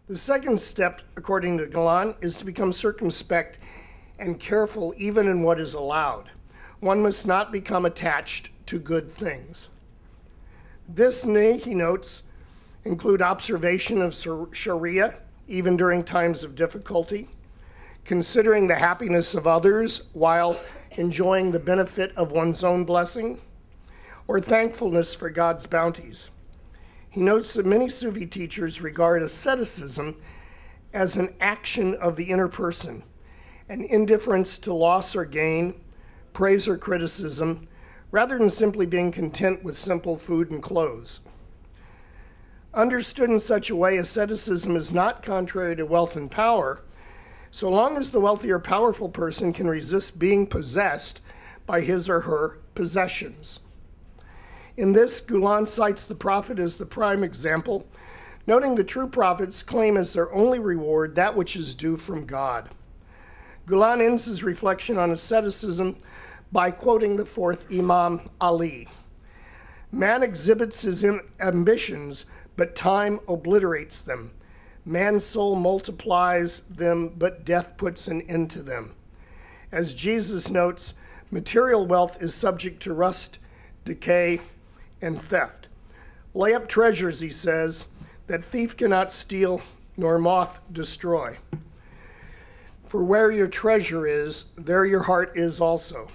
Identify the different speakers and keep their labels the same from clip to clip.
Speaker 1: The second step, according to Gulen, is to become circumspect and careful even in what is allowed. One must not become attached to good things. This, he notes, include observation of Sharia, even during times of difficulty, considering the happiness of others while enjoying the benefit of one's own blessing, or thankfulness for God's bounties. He notes that many Sufi teachers regard asceticism as an action of the inner person, an indifference to loss or gain, praise or criticism, rather than simply being content with simple food and clothes. Understood in such a way, asceticism is not contrary to wealth and power, so long as the wealthy or powerful person can resist being possessed by his or her possessions. In this, Gulen cites the prophet as the prime example, noting the true prophets claim as their only reward that which is due from God. Gulen ends his reflection on asceticism by quoting the fourth Imam Ali. Man exhibits his ambitions, but time obliterates them. Man's soul multiplies them, but death puts an end to them. As Jesus notes, material wealth is subject to rust, decay, and theft. Lay up treasures, he says, that thief cannot steal nor moth destroy. For where your treasure is, there your heart is also.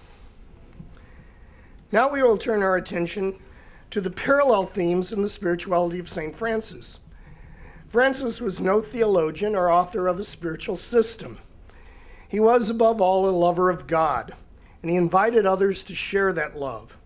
Speaker 1: Now we will turn our attention to the parallel themes in the spirituality of St. Francis. Francis was no theologian or author of a spiritual system. He was, above all, a lover of God, and he invited others to share that love.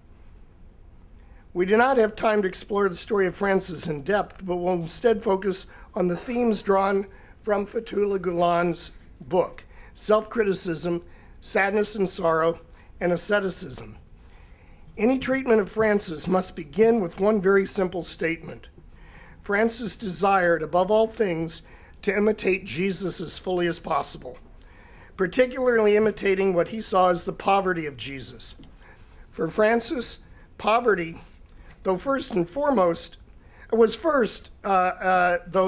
Speaker 1: We do not have time to explore the story of Francis in depth, but will instead focus on the themes drawn from Fethullah Gulen's book, self-criticism, sadness and sorrow, and asceticism. Any treatment of Francis must begin with one very simple statement. Francis desired, above all things, to imitate Jesus as fully as possible, particularly imitating what he saw as the poverty of Jesus. For Francis, poverty, though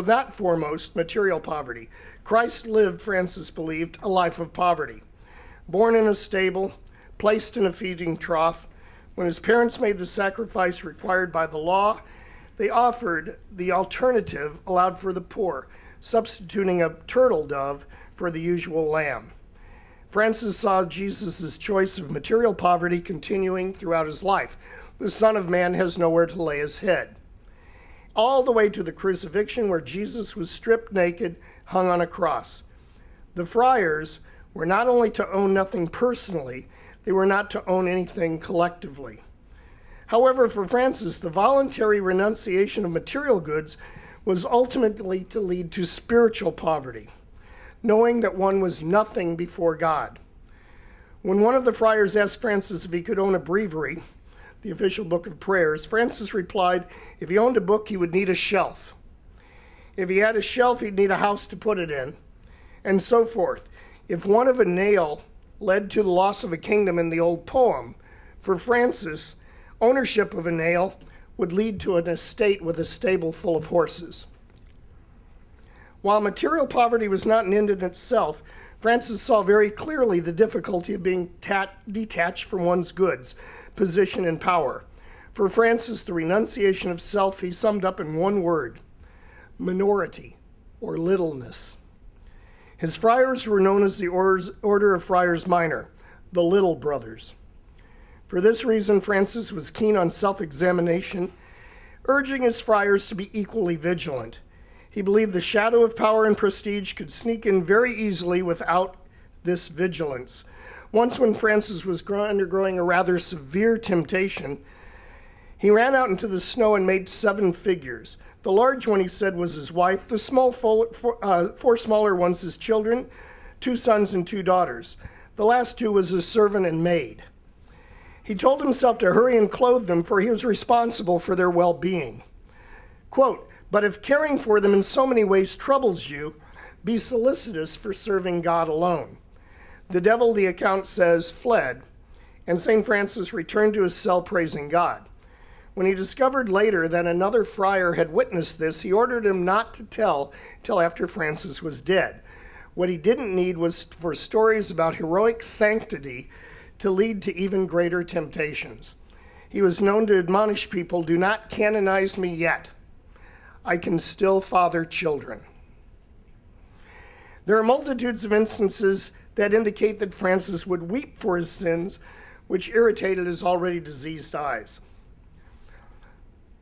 Speaker 1: not foremost, material poverty. Christ lived, Francis believed, a life of poverty. Born in a stable, placed in a feeding trough, when his parents made the sacrifice required by the law, they offered the alternative allowed for the poor, substituting a turtle dove for the usual lamb. Francis saw Jesus' choice of material poverty continuing throughout his life. The Son of Man has nowhere to lay his head. All the way to the crucifixion, where Jesus was stripped naked, hung on a cross. The friars were not only to own nothing personally, they were not to own anything collectively. However, for Francis, the voluntary renunciation of material goods was ultimately to lead to spiritual poverty, knowing that one was nothing before God. When one of the friars asked Francis if he could own a breviary, the official book of prayers, Francis replied, if he owned a book, he would need a shelf. If he had a shelf, he'd need a house to put it in, and so forth. If one of a nail led to the loss of a kingdom in the old poem, for Francis, ownership of a nail would lead to an estate with a stable full of horses. While material poverty was not an end in itself, Francis saw very clearly the difficulty of being detached from one's goods, position, and power. For Francis, the renunciation of self he summed up in one word: minority, or littleness. His friars were known as the Order of Friars Minor, the Little Brothers. For this reason, Francis was keen on self-examination, urging his friars to be equally vigilant. He believed the shadow of power and prestige could sneak in very easily without this vigilance. Once, when Francis was undergoing a rather severe temptation, he ran out into the snow and made 7 figures. The large one, he said, was his wife, the four smaller ones his children, 2 sons and 2 daughters. The last 2 was his servant and maid. He told himself to hurry and clothe them, for he was responsible for their well-being. Quote, but if caring for them in so many ways troubles you, be solicitous for serving God alone. The devil, the account says, fled, and St. Francis returned to his cell praising God. When he discovered later that another friar had witnessed this, he ordered him not to tell till after Francis was dead. What he didn't need was for stories about heroic sanctity to lead to even greater temptations. He was known to admonish people, "Do not canonize me yet. I can still father children." There are multitudes of instances that indicate that Francis would weep for his sins, which irritated his already diseased eyes.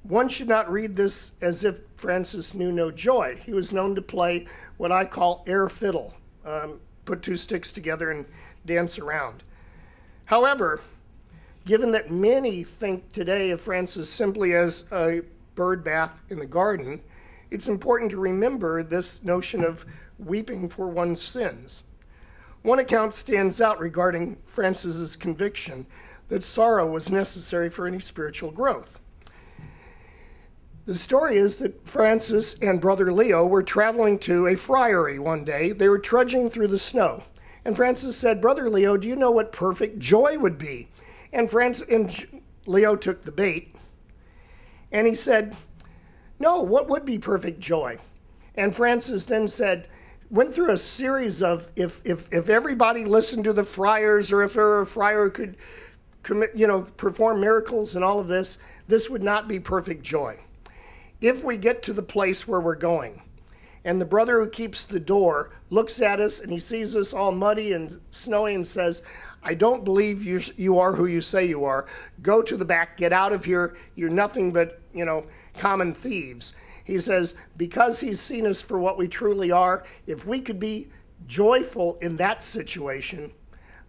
Speaker 1: One should not read this as if Francis knew no joy. He was known to play what I call air fiddle, put two sticks together and dance around. However, given that many think today of Francis simply as a bird bath in the garden, it's important to remember this notion of weeping for one's sins. One account stands out regarding Francis's conviction that sorrow was necessary for any spiritual growth. The story is that Francis and Brother Leo were traveling to a friary one day. They were trudging through the snow. And Francis said, "Brother Leo, do you know what perfect joy would be?" And Leo took the bait. And he said, "No, what would be perfect joy?" And Francis then went through a series of, if everybody listened to the friars, or if a friar could perform miracles and all of this, this would not be perfect joy. If we get to the place where we're going, and the brother who keeps the door looks at us and he sees us all muddy and snowy and says, "I don't believe you are who you say you are. Go to the back, get out of here. You're nothing but, common thieves." He says, because he's seen us for what we truly are, if we could be joyful in that situation,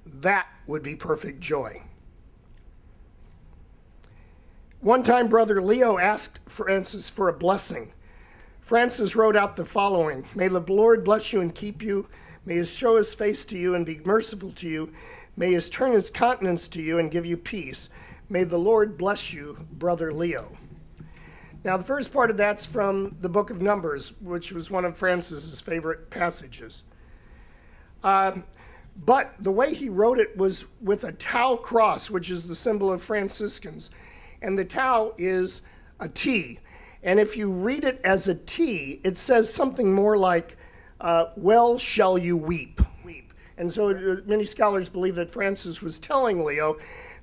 Speaker 1: that would be perfect joy. One time, Brother Leo asked Francis for a blessing. Francis wrote out the following: "May the Lord bless you and keep you. May he show his face to you and be merciful to you. May he turn his countenance to you and give you peace. May the Lord bless you, Brother Leo." Now, the first part of that's from the book of Numbers, which was one of Francis's favorite passages. But the way he wrote it was with a tau cross, which is the symbol of Franciscans. And the tau is a T. And if you read it as a T, it says something more like, "Well shall you weep." And so many scholars believe that Francis was telling Leo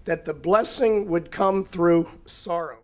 Speaker 1: that the blessing would come through sorrow.